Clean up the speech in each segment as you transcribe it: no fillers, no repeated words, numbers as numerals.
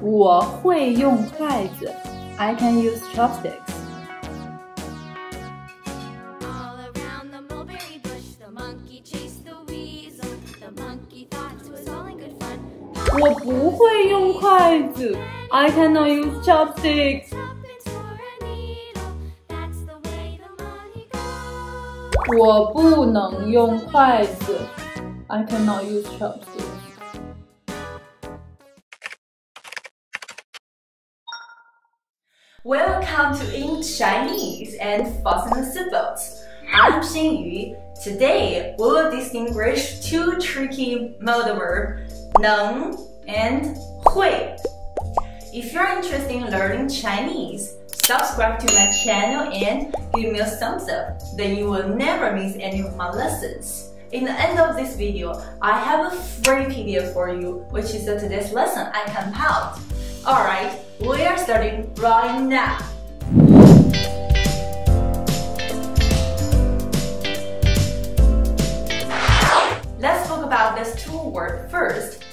我会用筷子 I can use chopsticks. 我不会用筷子 I cannot use chopsticks. 我不能用筷子 I cannot use chopsticks. Welcome to In Chinese and Fasten the Seatbelts. I'm Xinyu. Today we will distinguish two tricky modal verbs, néng and hui. If you're interested in learning Chinese, subscribe to my channel and give me a thumbs up, then you will never miss any of my lessons. In the end of this video, I have a free PDF for you, which is today's lesson I compiled. Alright, we are starting right now. Let's talk about these two words first.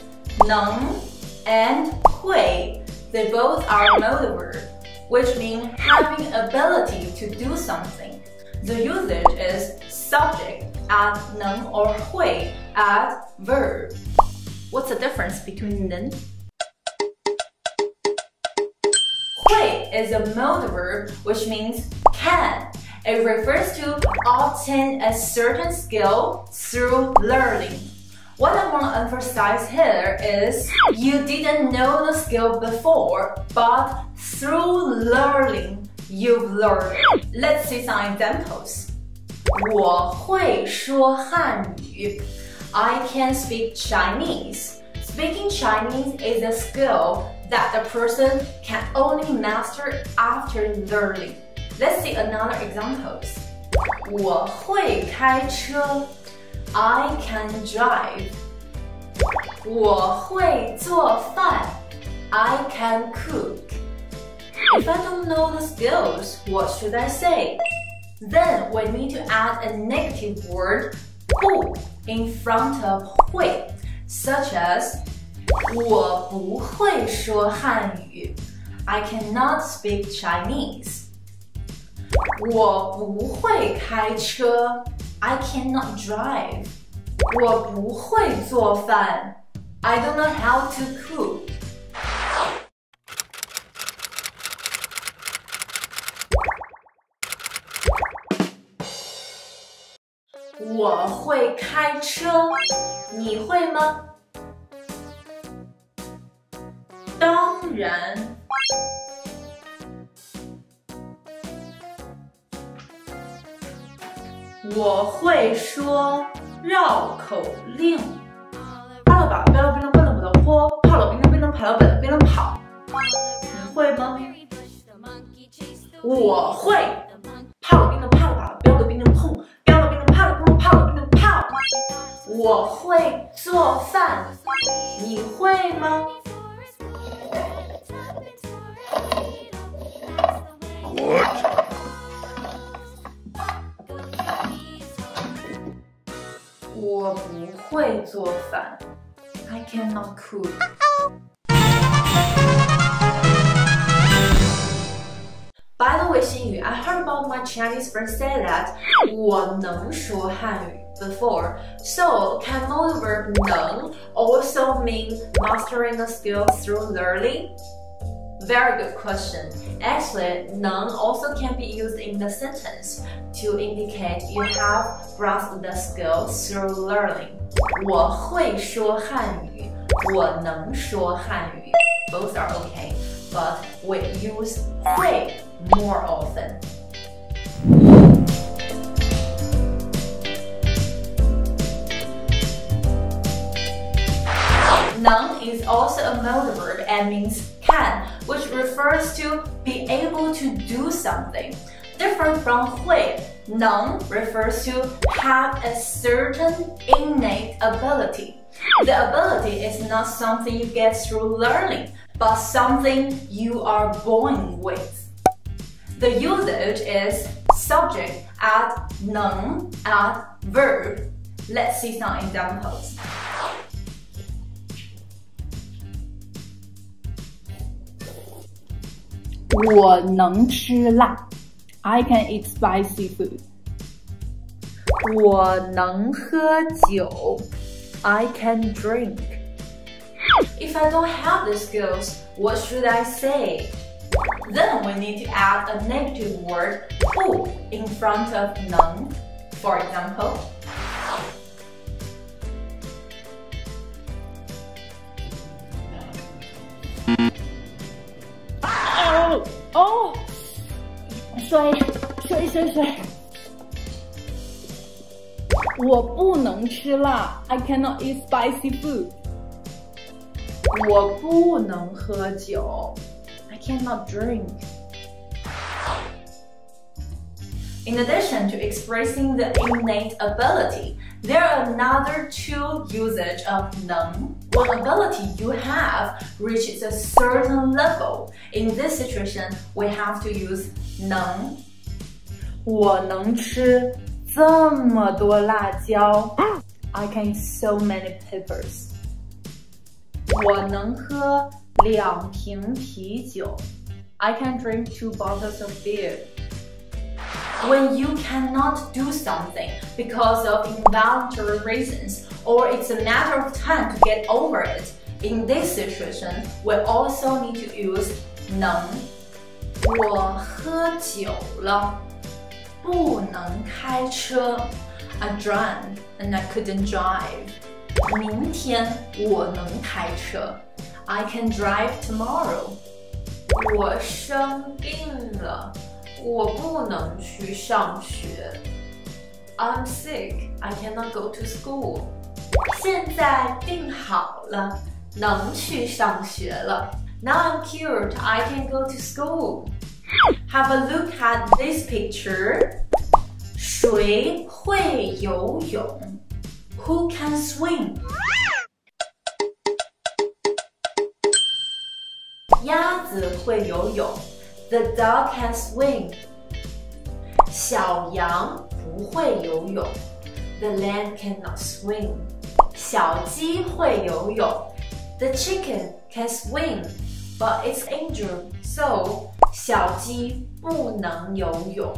Néng and hui. They both are modal verbs, which mean having ability to do something. The usage is subject add néng or hui add verb. What's the difference between néng? Hui is a modal verb, which means can. It refers to obtain a certain skill through learning. What I want to emphasize here is you didn't know the skill before, but through learning, you've learned. Let's see some examples. 我会说汉语 I can speak Chinese. Speaking Chinese is a skill that the person can only master after learning. Let's see another examples. 我会开车 I can drive. 我会做饭 I can cook. If I don't know the skills, what should I say? Then we need to add a negative word 不 in front of 会, such as 我不会说汉语 I cannot speak Chinese. 我不会开车 I cannot drive. 我不会做饭 I don't know how to cook. "我会开车，你会吗？当然。我会说绕口令。扒了吧，标了冰冷，奔了我的坡，泡了冰冷，冰冷，跑了本了冰冷跑。你会吗？我会。泡了冰冷，泡了吧，标了冰冷碰，标了冰冷，泡了冰冷，泡了冰冷泡。我会做饭，你会吗？What? 我不会做饭 I cannot cook. By the way, Xinyu, I heard about my Chinese friends say that 我能说汉语 before. So, can modal verb 能 also mean mastering a skill through learning? Very good question. Actually, 能 also can be used in the sentence to indicate you have grasped the skill through learning. 我会说汉语，我能说汉语 both are okay, but we use 会 more often. Néng is also a modal verb and means can, which refers to be able to do something. Different from 会, néng refers to have a certain innate ability. The ability is not something you get through learning, but something you are born with. The usage is subject add néng add verb. Let's see some examples. 我能吃辣 I can eat spicy food. 我能喝酒 I can drink. If I don't have the skills, what should I say? Then we need to add a negative word 不 in front of 能. For example,水我不能吃辣 I cannot eat spicy food. 我不能喝酒 I cannot drink. In addition to expressing the innate ability, there are another two usage of 能. When ability you have reaches a certain level, in this situation, we have to use 能. 我能吃这么多辣椒 I can eat so many peppers. 我能喝2瓶啤酒 I can drink 2 bottles of beer. When you cannot do something because of involuntary reasons, or it's a matter of time to get over it, in this situation, we also need to use 能. 我喝酒了不能开车 I drank and I couldn't drive. 明天我能开车 I can drive tomorrow. 我生病了我不能去上学 I'm sick, I cannot go to school. 现在病好了能去上学了 Now I'm cured, I can go to school. Have a look at this picture. 谁会游泳 Who can swim? 鸭子会游泳 The dog can swim. 小羊不会游泳 The lamb cannot swim. 小鸡会游泳 The chicken can swim, but it's injured, so 小鸡不能游泳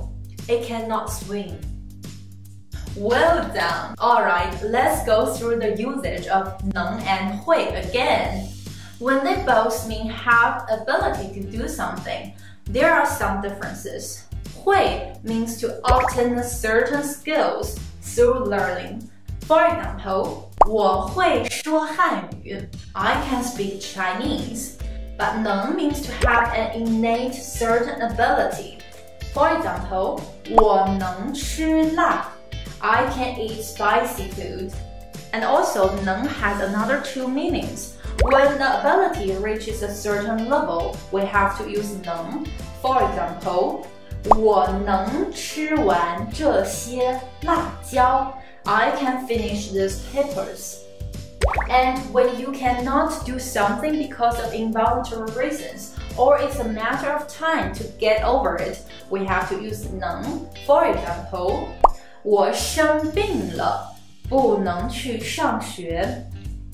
It cannot swim. Well done! Alright, let's go through the usage of 能 and 会 again. When they both mean have ability to do something, there are some differences. 会 means to obtain certain skills through learning. For example, 我会说汉语 I can speak Chinese. But 能 means to have an innate certain ability. For example, 我能吃辣 I can eat spicy food. And also, 能 has another two meanings. When the ability reaches a certain level, we have to use 能. For example, 我能吃完这些辣椒 I can finish these peppers. And when you cannot do something because of involuntary reasons, or it's a matter of time to get over it, we have to use 能. For example, 我生病了，不能去上学。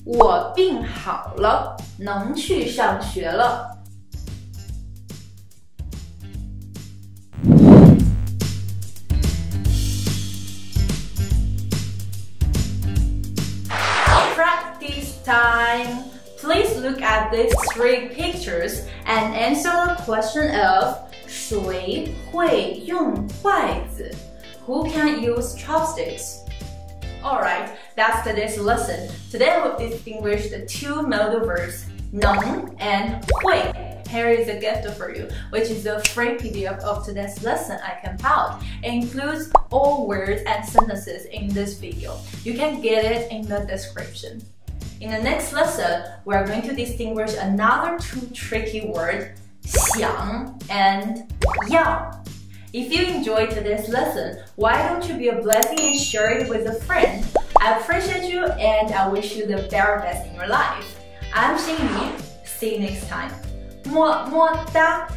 我病好了，能去上学了。Practice time. Please look at these three pictures and answer the question of 谁会用筷子 Who can use chopsticks? Alright, that's today's lesson. Today we've distinguished the two modal verbs, 能 and 会. Here is a gift for you, which is a free PDF of today's lesson I compiled. It includes all words and sentences in this video. You can get it in the description. In the next lesson, we are going to distinguish another two tricky words, 想 and 要. If you enjoyed today's lesson, why don't you be a blessing and share it with a friend? I appreciate you and I wish you the very best in your life. I'm Xingyu. See you next time. 么么哒。